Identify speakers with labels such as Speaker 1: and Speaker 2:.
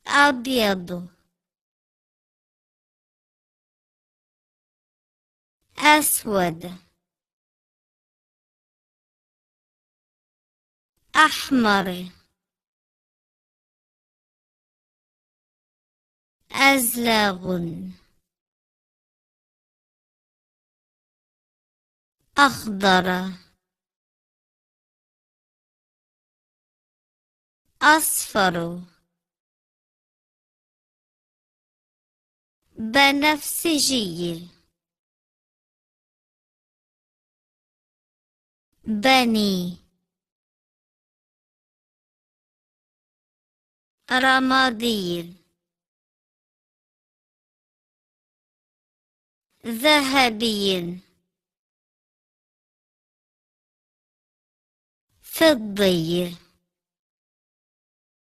Speaker 1: أبيض أسود أحمر أزرق أخضر أصفر بنفسجي بني رمادي ذهبي فضي